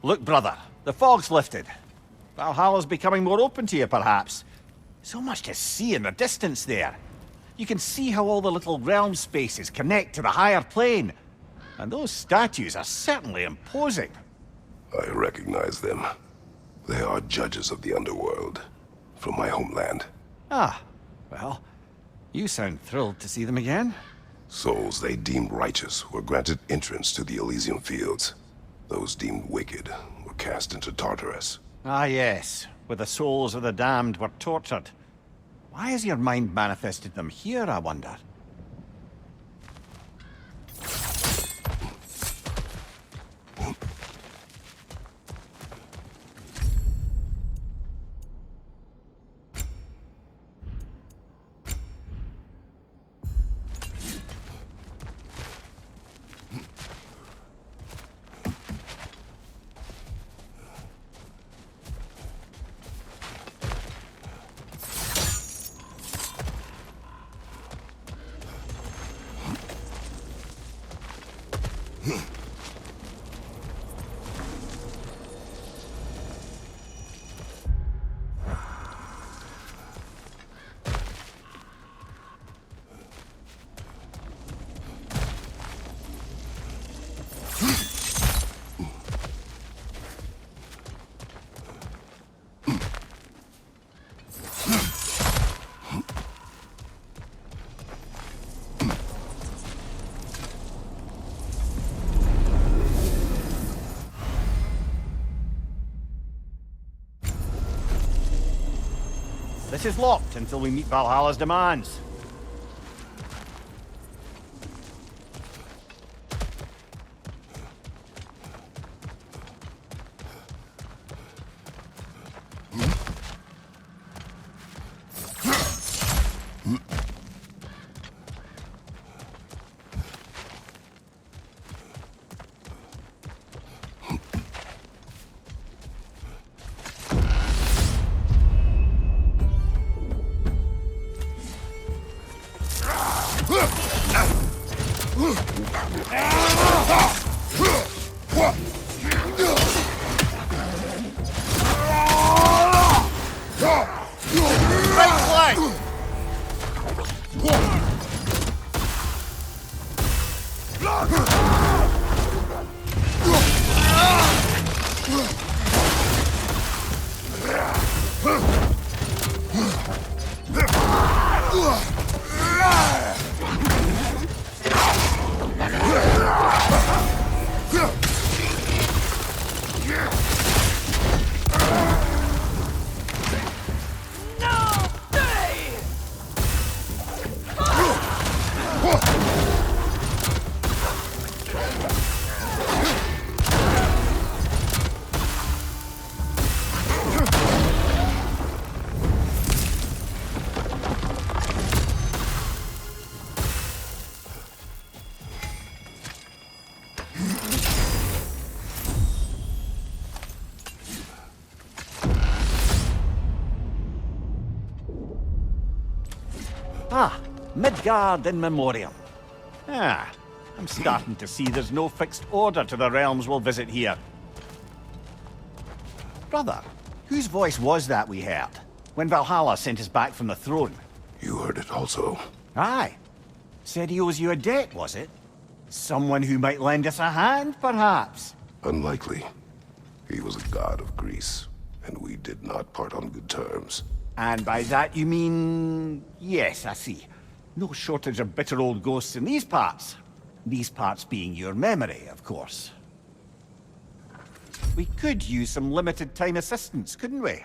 Look, brother, the fog's lifted. Valhalla's becoming more open to you, perhaps. So much to see in the distance there. You can see how all the little realm spaces connect to the higher plane. And those statues are certainly imposing. I recognize them. They are judges of the underworld, from my homeland. Ah, well, you sound thrilled to see them again. Souls they deemed righteous were granted entrance to the Elysium Fields. Those deemed wicked were cast into Tartarus. Ah, yes, where the souls of the damned were tortured. Why has your mind manifested them here, I wonder? This is locked until we meet Valhalla's demands. Right flank! Ah, Midgard in memoriam. Ah, I'm starting to see there's no fixed order to the realms we'll visit here. Brother, whose voice was that we heard when Valhalla sent us back from the throne? You heard it also. Aye. Said he owes you a debt, was it? Someone who might lend us a hand, perhaps? Unlikely. He was a god of Greece, and we did not part on good terms. And by that you mean... Yes, I see. No shortage of bitter old ghosts in these parts. These parts being your memory, of course. We could use some limited time assistance, couldn't we?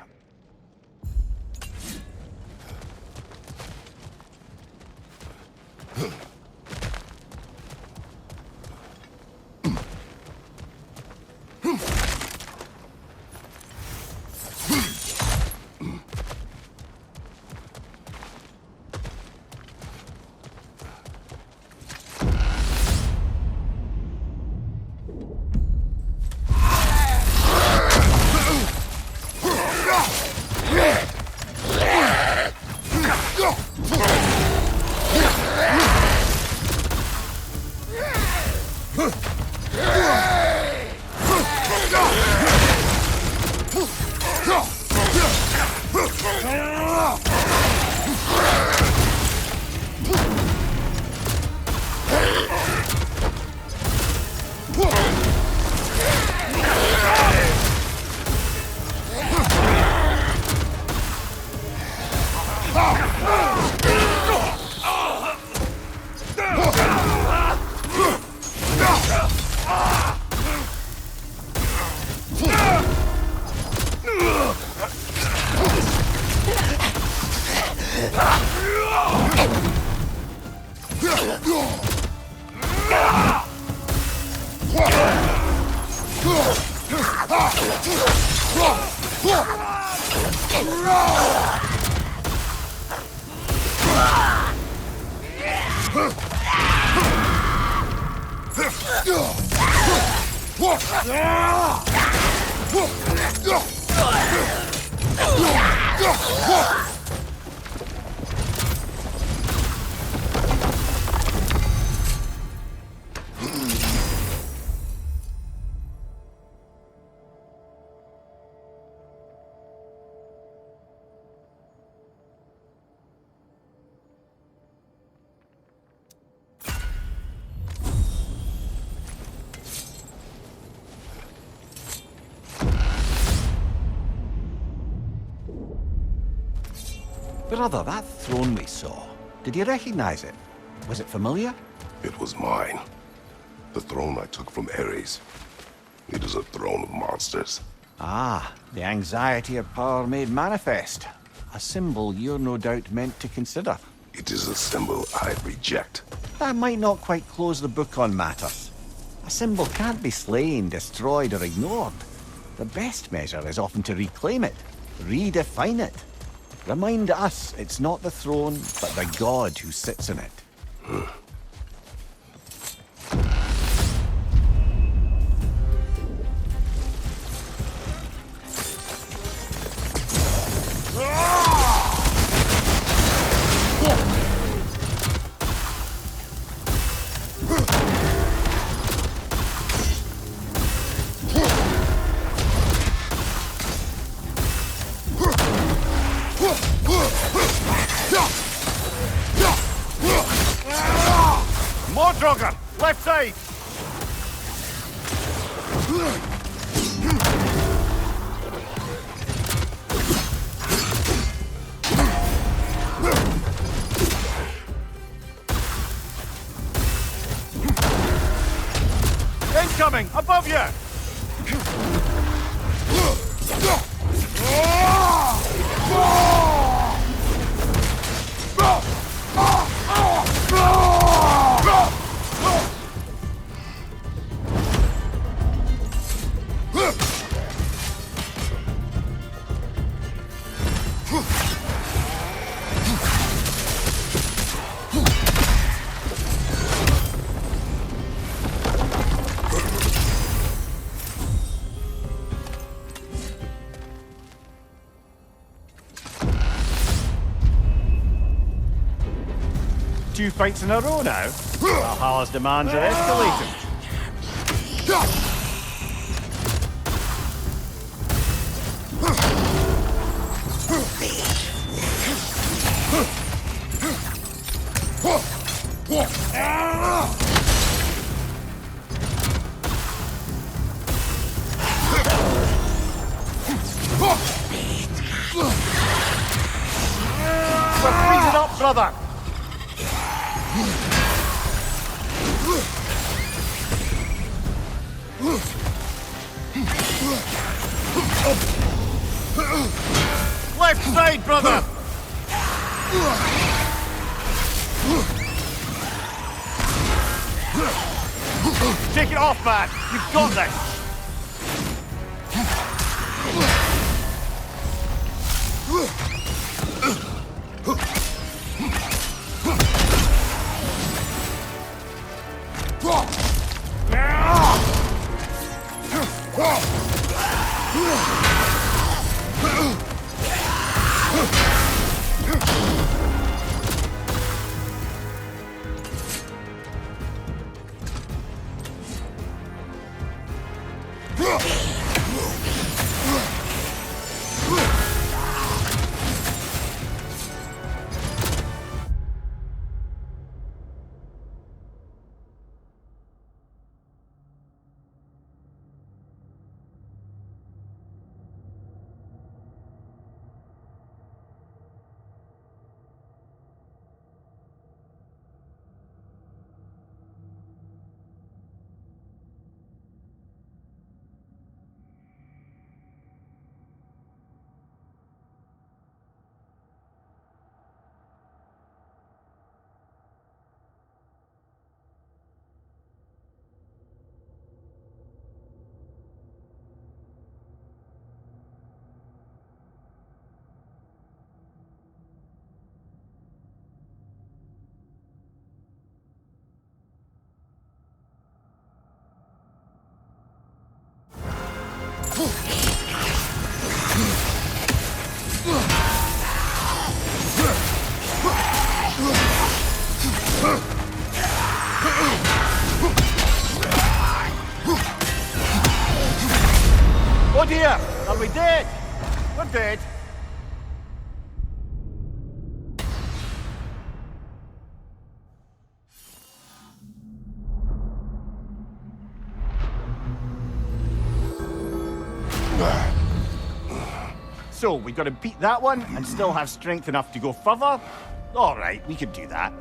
Brother, that throne we saw, did you recognize it? Was it familiar? It was mine. The throne I took from Ares. It is a throne of monsters. Ah, the anxiety of power made manifest. A symbol you're no doubt meant to consider. It is a symbol I reject. That might not quite close the book on matters. A symbol can't be slain, destroyed, or ignored. The best measure is often to reclaim it, redefine it. Remind us it's not the throne, but the god who sits in it. Draugr! Left side! Incoming! Above you! Two fights in a row now. Valhalla's demands are escalating. We're freezing up, brother! Left side, brother! Take it off, man! You've got this! Oh dear! Are we dead? We're dead. So, we've got to beat that one and still have strength enough to go further? All right, we could do that.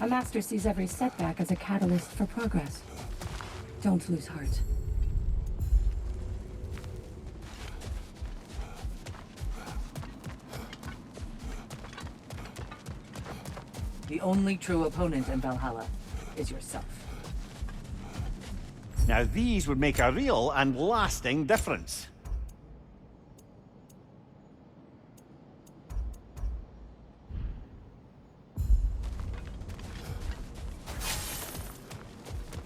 A master sees every setback as a catalyst for progress. Don't lose heart. The only true opponent in Valhalla is yourself. Now these would make a real and lasting difference.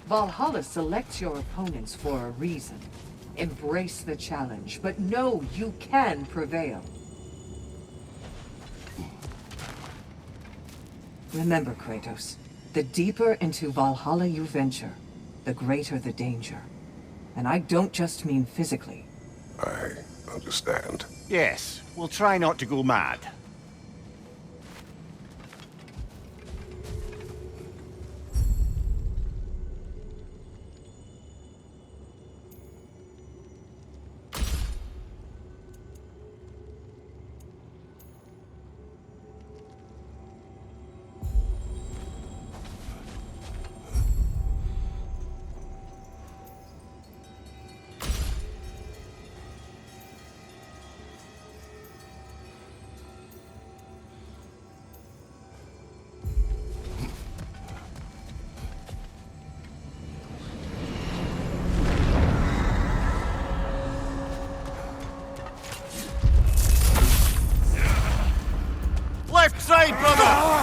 Valhalla selects your opponents for a reason. Embrace the challenge, but know you can prevail. Remember, Kratos, The deeper into Valhalla you venture, the greater the danger. And I don't just mean physically. I understand. Yes, we'll try not to go mad. Left side, brother!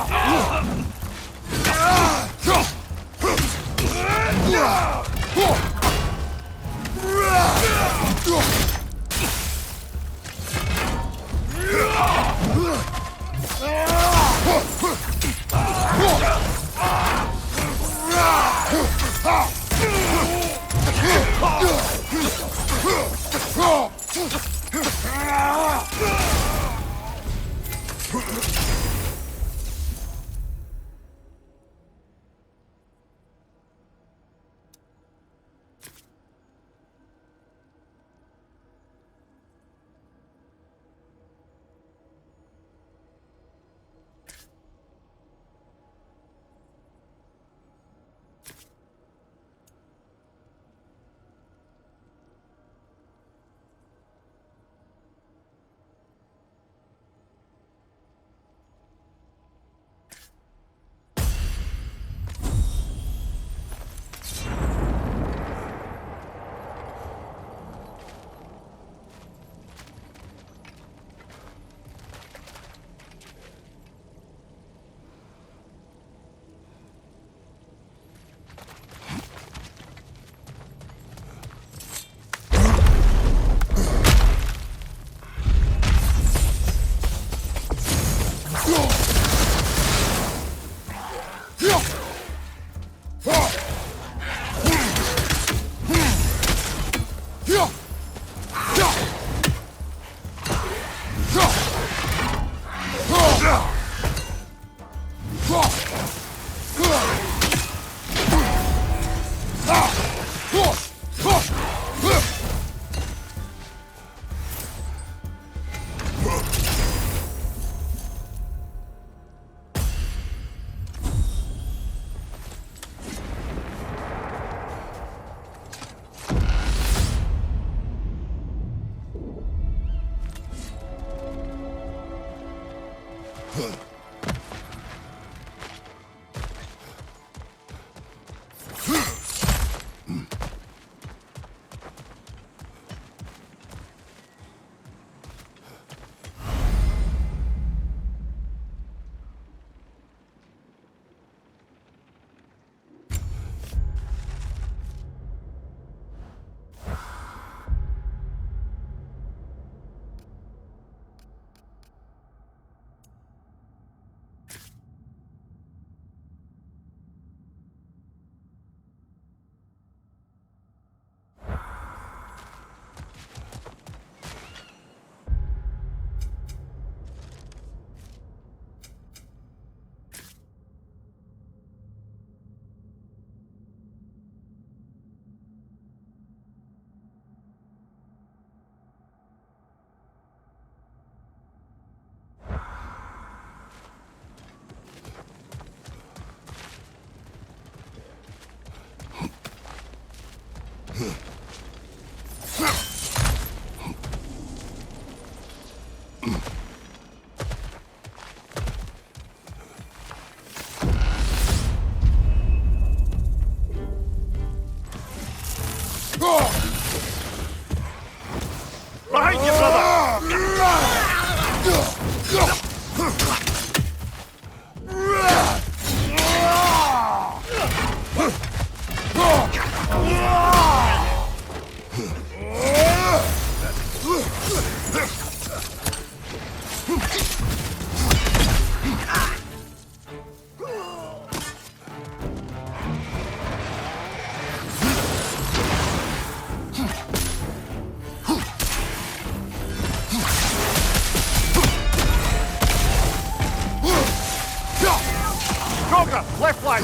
Stronger! Left leg!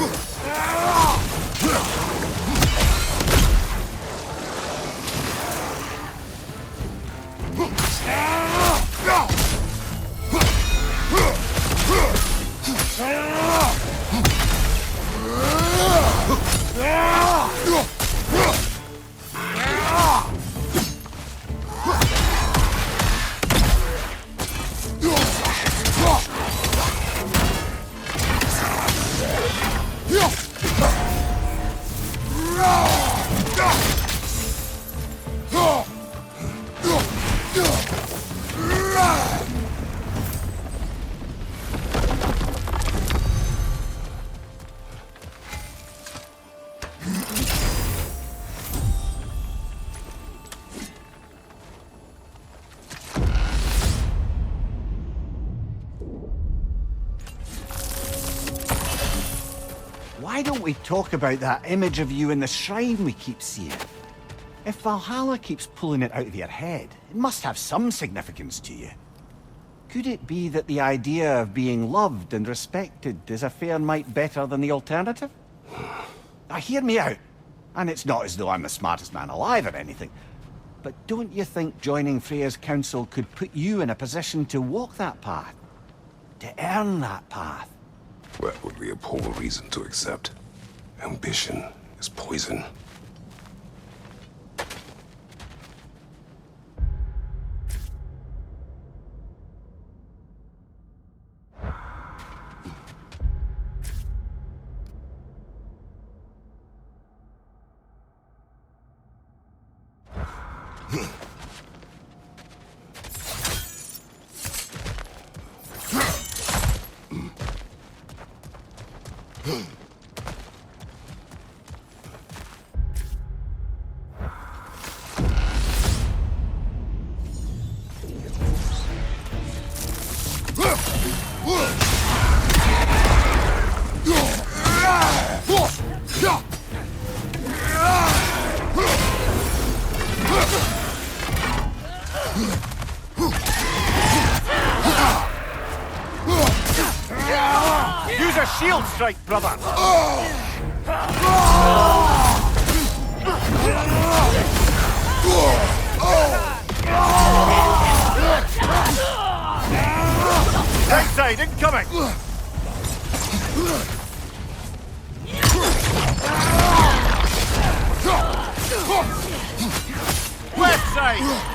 Why don't we talk about that image of you in the shrine we keep seeing? If Valhalla keeps pulling it out of your head, it must have some significance to you. Could it be that the idea of being loved and respected is a fair mite better than the alternative? Now hear me out, and it's not as though I'm the smartest man alive or anything, but don't you think joining Freya's council could put you in a position to walk that path? To earn that path? That would be a poor reason to accept. Ambition is poison. Use a shield strike, brother! Right side, incoming! Left side!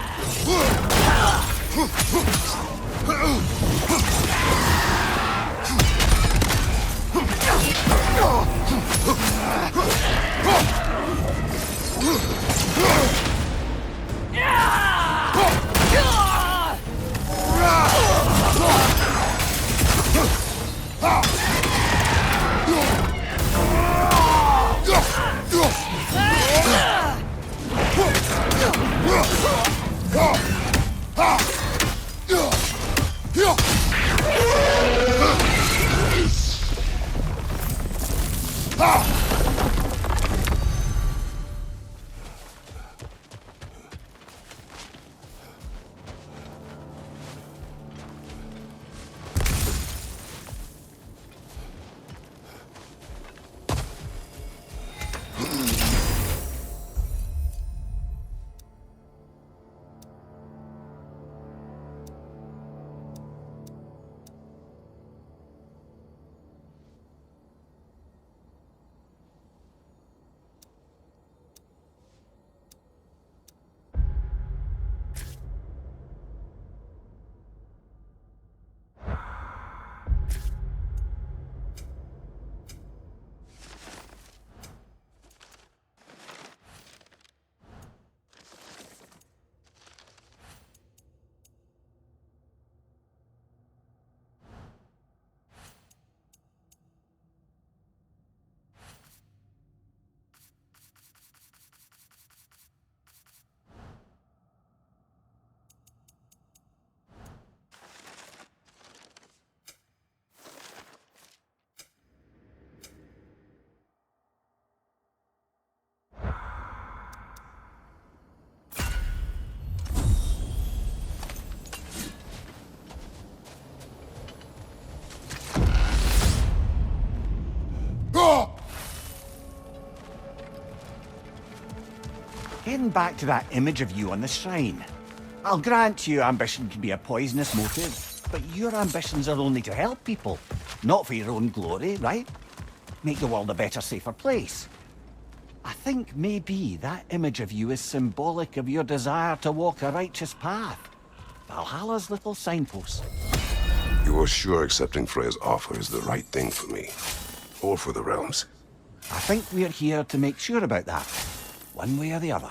Getting back to that image of you on the shrine. I'll grant you ambition can be a poisonous motive, but your ambitions are only to help people, not for your own glory, right? Make the world a better, safer place. I think maybe that image of you is symbolic of your desire to walk a righteous path. Valhalla's little signpost. You are sure accepting Freya's offer is the right thing for me? Or for the realms? I think we're here to make sure about that, one way or the other.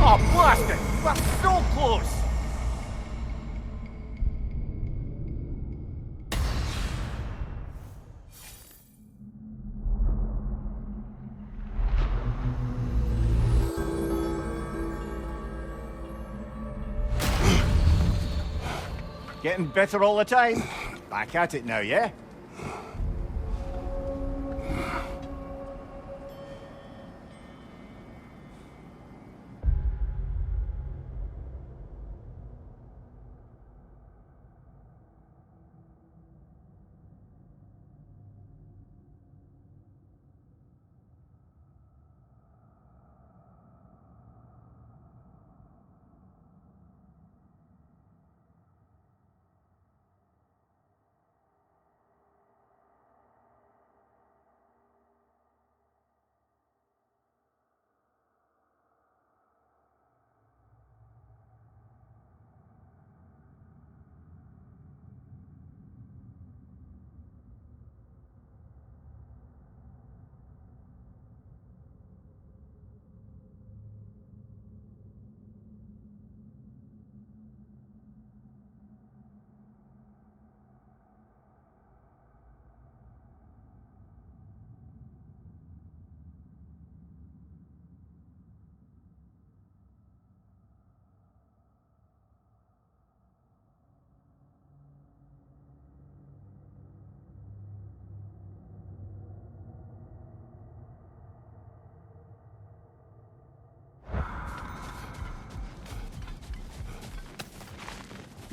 Oh, blast it! We're so close! Getting better all the time. Back at it now, yeah?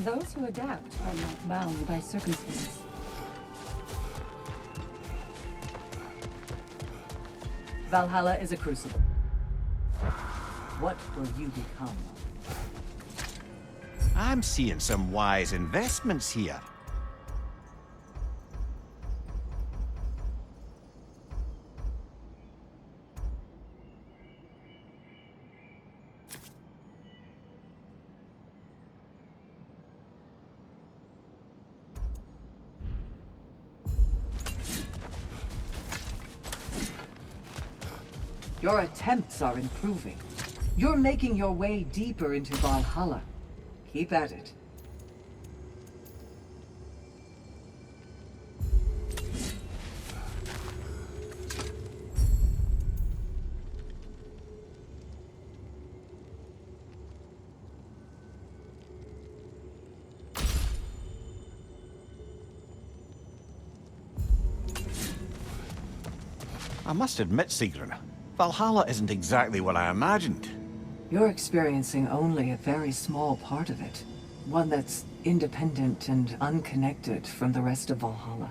Those who adapt are not bound by circumstance. Valhalla is a crucible. What will you become? I'm seeing some wise investments here. Your attempts are improving. You're making your way deeper into Valhalla. Keep at it. I must admit, Sigrun, Valhalla isn't exactly what I imagined. You're experiencing only a very small part of it. One that's independent and unconnected from the rest of Valhalla.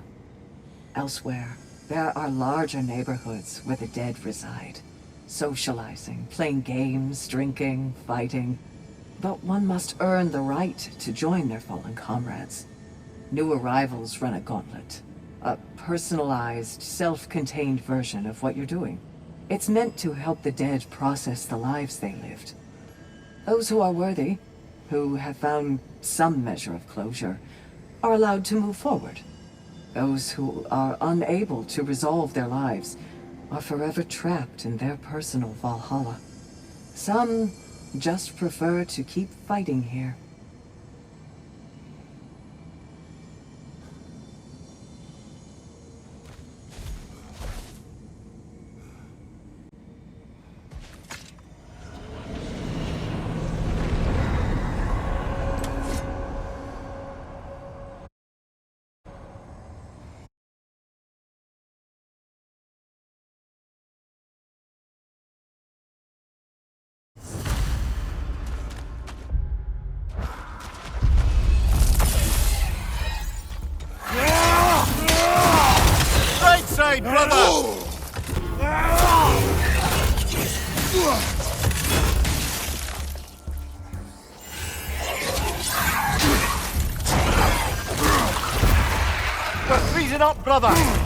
Elsewhere, there are larger neighborhoods where the dead reside. Socializing, playing games, drinking, fighting. But one must earn the right to join their fallen comrades. New arrivals run a gauntlet. A personalized, self-contained version of what you're doing. It's meant to help the dead process the lives they lived. Those who are worthy, who have found some measure of closure, are allowed to move forward. Those who are unable to resolve their lives are forever trapped in their personal Valhalla. Some just prefer to keep fighting here. side, brother! We're freezing up, brother!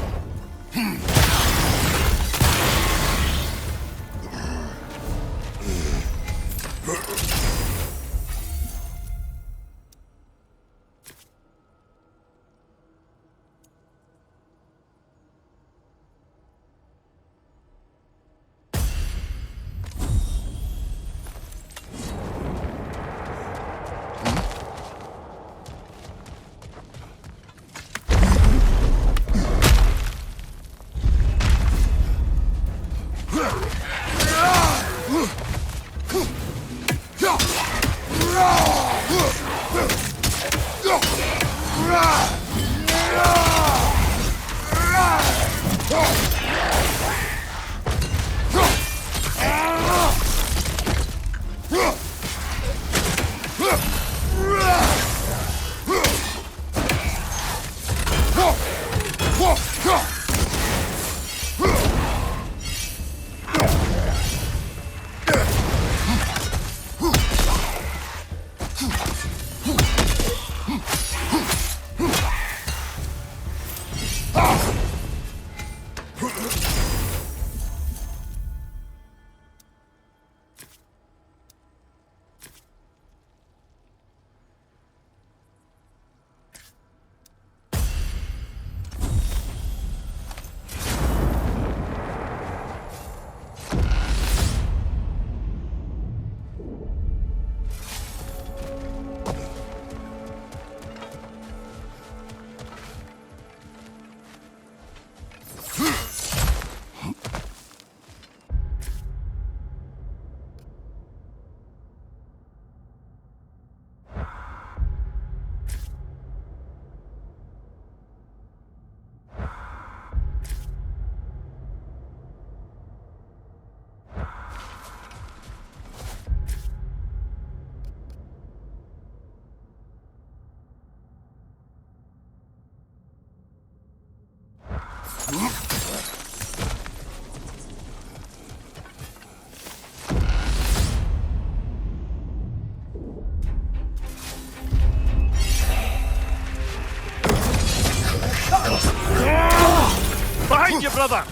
Behind you, brother!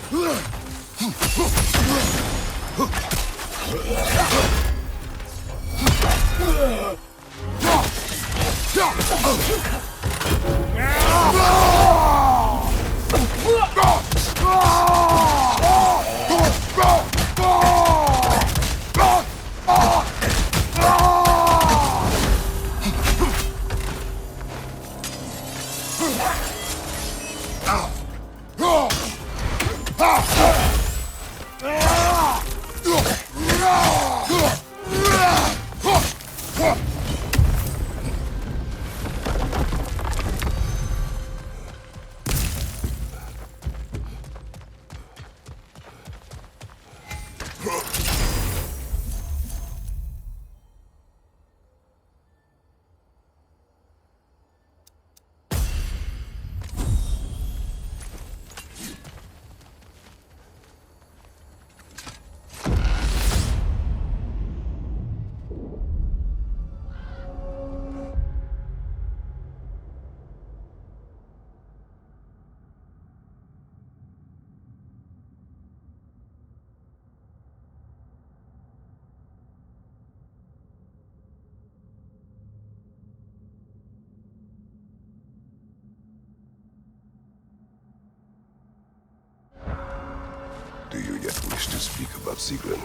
Do you yet wish to speak about Sigrun?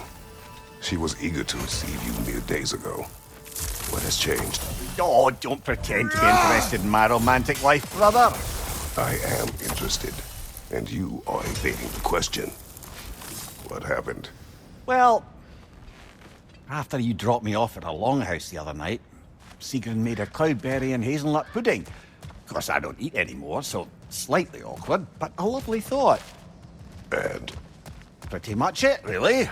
She was eager to receive you mere days ago. What has changed? Oh, don't pretend to be interested in my romantic life, brother. I am interested, and you are evading the question. What happened? Well, after you dropped me off at a longhouse the other night, Sigrun made a cloudberry and hazelnut pudding. Of course, I don't eat anymore, so slightly awkward, but a lovely thought. And Pretty much it, really.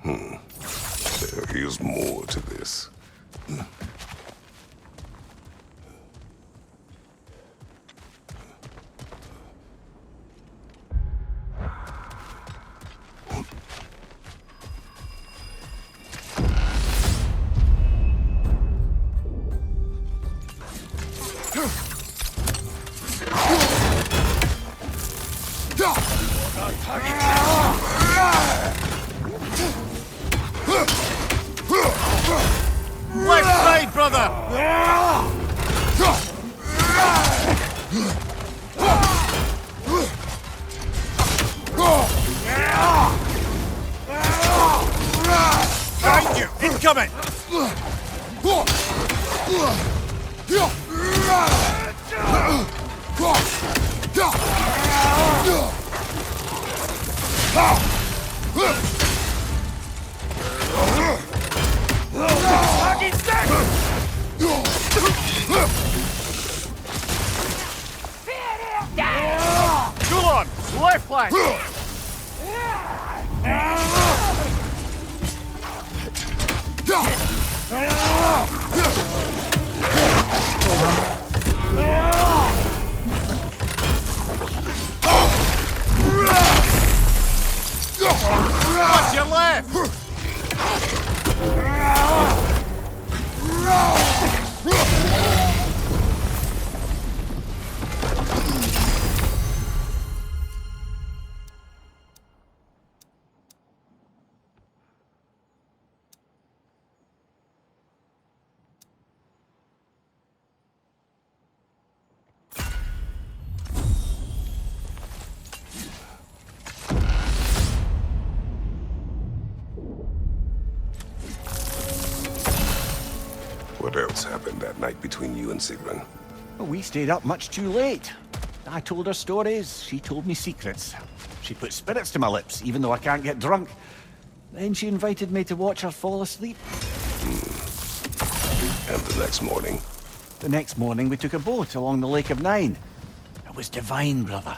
there is more to this. Behind you! Incoming! Gulon! Left flank! Watch your left! What else happened that night between you and Sigrun? Well, we stayed up much too late. I told her stories, she told me secrets. She put spirits to my lips, even though I can't get drunk. Then she invited me to watch her fall asleep. And the next morning? The next morning, we took a boat along the Lake of Nine. It was divine, brother.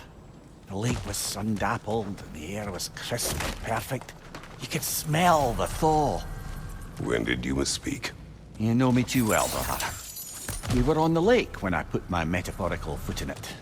The lake was sun-dappled, and the air was crisp and perfect. You could smell the thaw. When did you misspeak? You know me too well, brother. We were on the lake when I put my metaphorical foot in it.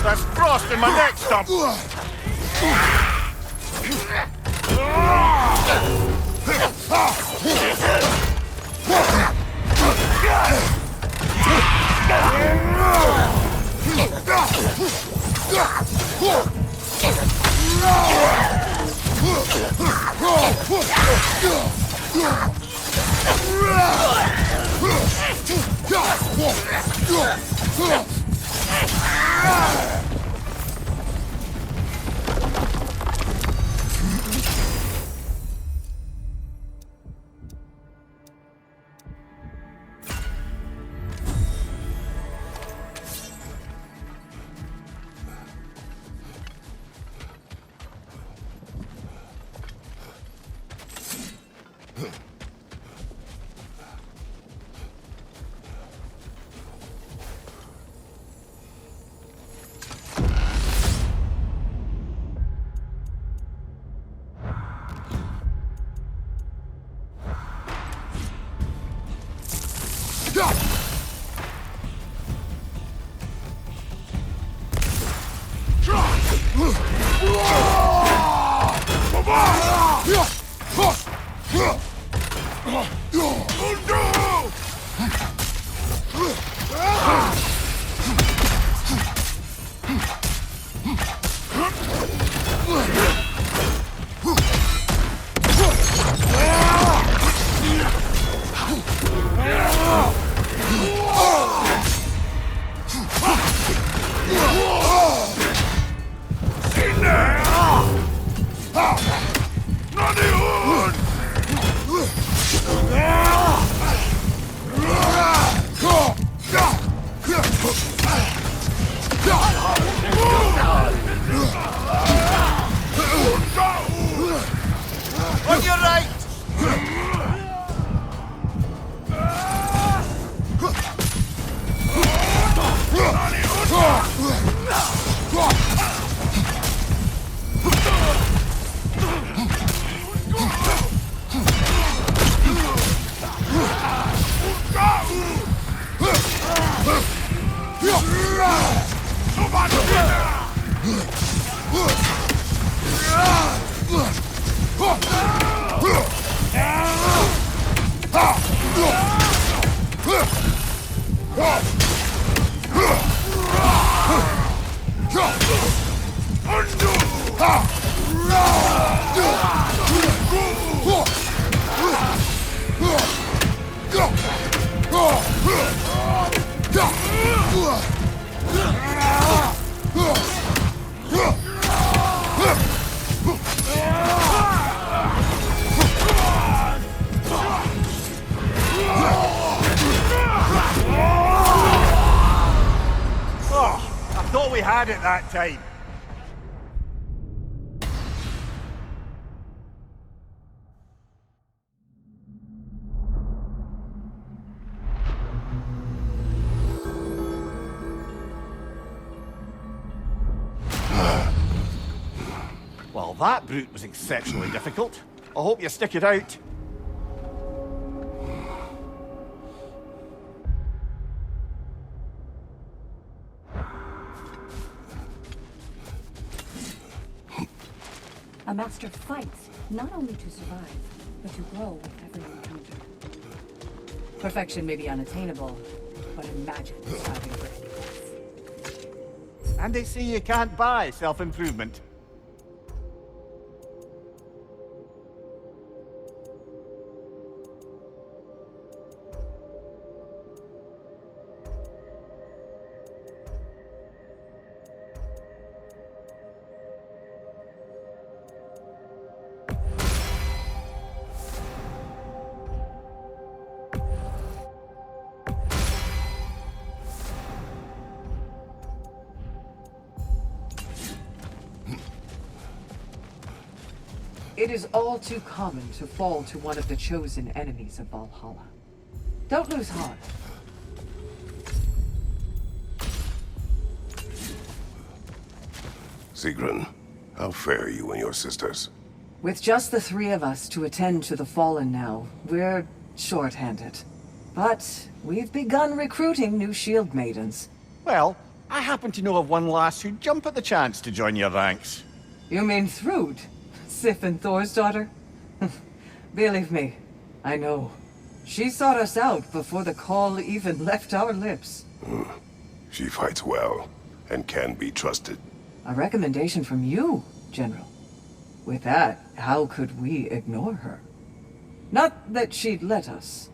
That's frost in my neck stump! Oh, I thought we had it that time. Well, that brute was exceptionally difficult. I hope you stick it out. A master fights not only to survive, but to grow with every encounter. Perfection may be unattainable, but imagine striving for anything. And they say you can't buy self-improvement. It is all too common to fall to one of the chosen enemies of Valhalla. Don't lose heart. Sigrun, how fare you and your sisters? With just the three of us to attend to the fallen now, we're short-handed. But we've begun recruiting new shield maidens. Well, I happen to know of one lass who'd jump at the chance to join your ranks. You mean Thrud? Sif and Thor's daughter? Believe me, I know. She sought us out before the call even left our lips. She fights well, and can be trusted. A recommendation from you, General. With that, how could we ignore her? Not that she'd let us.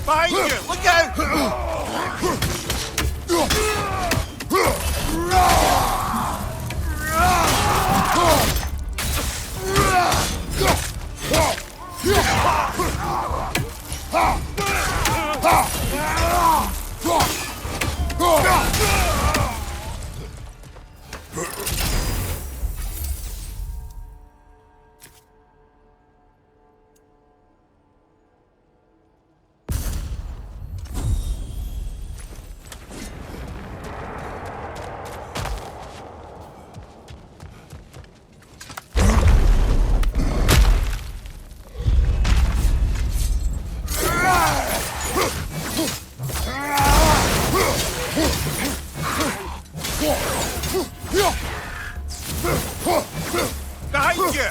Behind you! Look out! Behind you!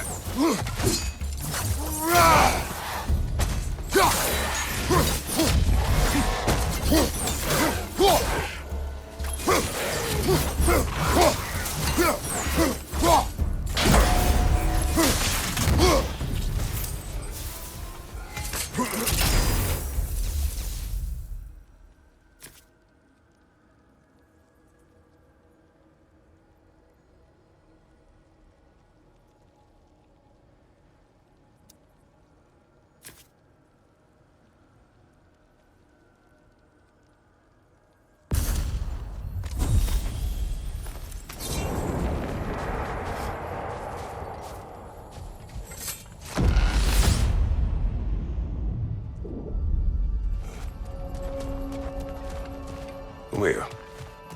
Leah,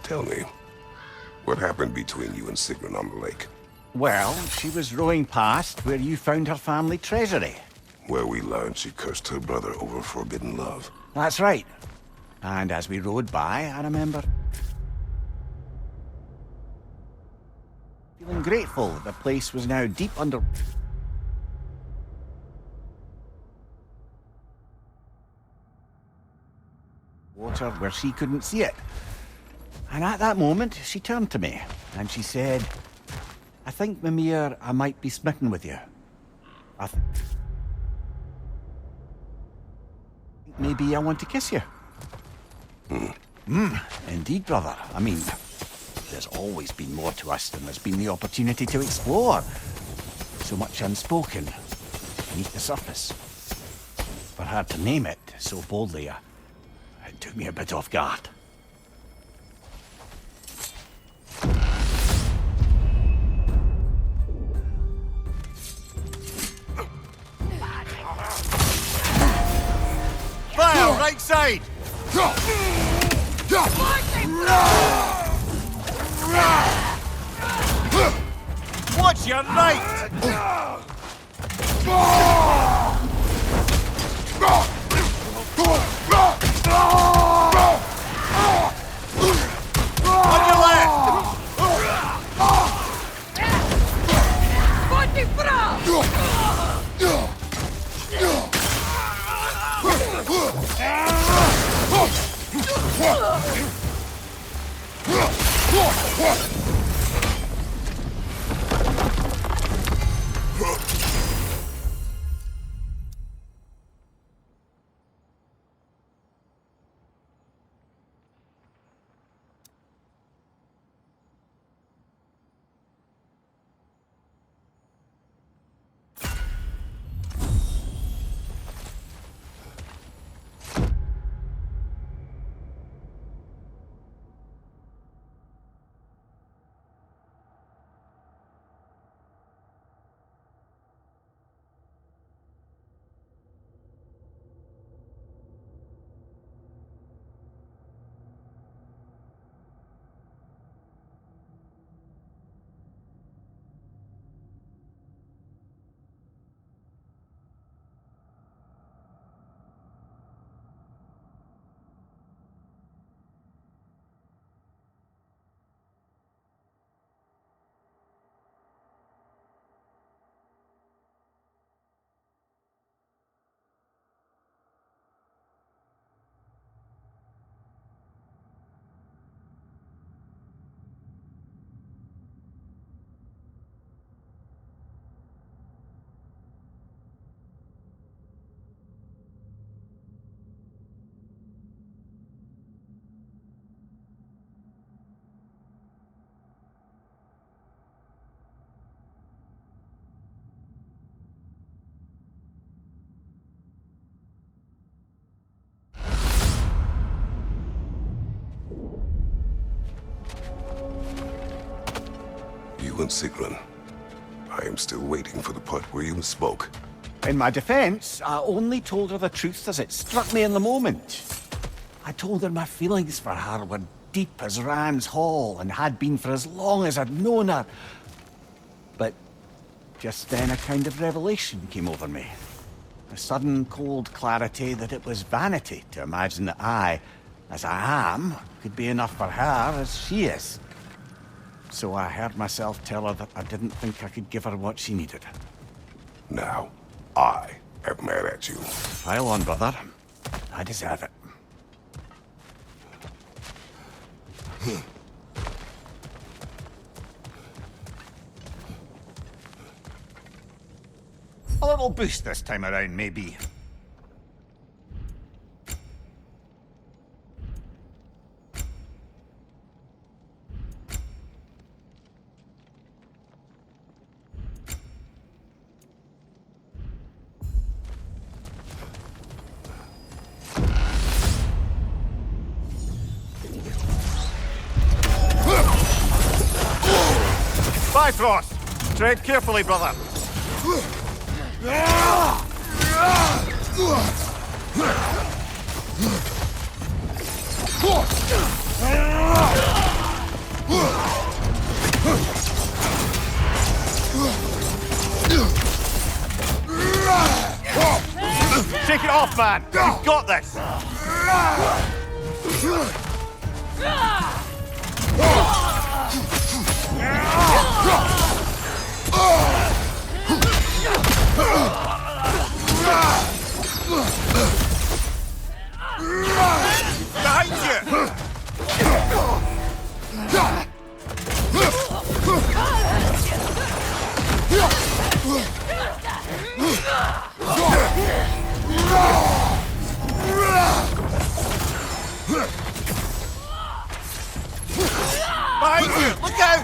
tell me, what happened between you and Sigrid on the lake? Well, she was rowing past where you found her family treasury. Where we learned she cursed her brother over forbidden love. That's right. And as we rode by, I remember feeling grateful that the place was now deep under water where she couldn't see it. And at that moment, she turned to me and she said, I think, Mimir, I might be smitten with you. I think maybe I want to kiss you. Indeed, brother. I mean, there's always been more to us than there's been the opportunity to explore. So much unspoken beneath the surface. For her to name it so boldly, it took me a bit off guard. Fire, right side! Watch your right! On your left! movement, Sigrun. I am still waiting for the part where you spoke. In my defense, I only told her the truth as it struck me in the moment. I told her my feelings for her were deep as Rand's Hall and had been for as long as I'd known her. But just then a kind of revelation came over me. A sudden cold clarity that it was vanity to imagine that I, as I am, could be enough for her as she is. So I heard myself tell her that I didn't think I could give her what she needed. Now, I am mad at you. Pile on, brother. I deserve it. A little boost this time around, maybe. Bifrost! Tread carefully, brother. Shake it off, man! You've got this! Behind you! Behind you! Look out!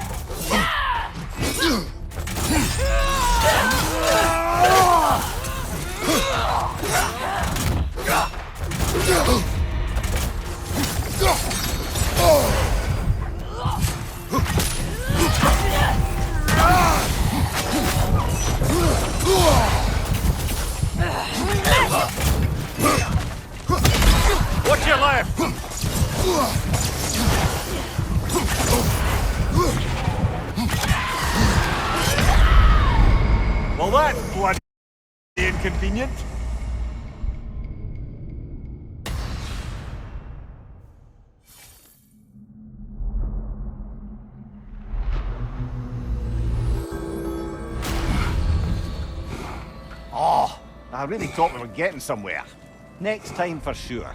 Watch your left! Well, that's bloody inconvenient. Oh, I really thought we were getting somewhere. Next time for sure.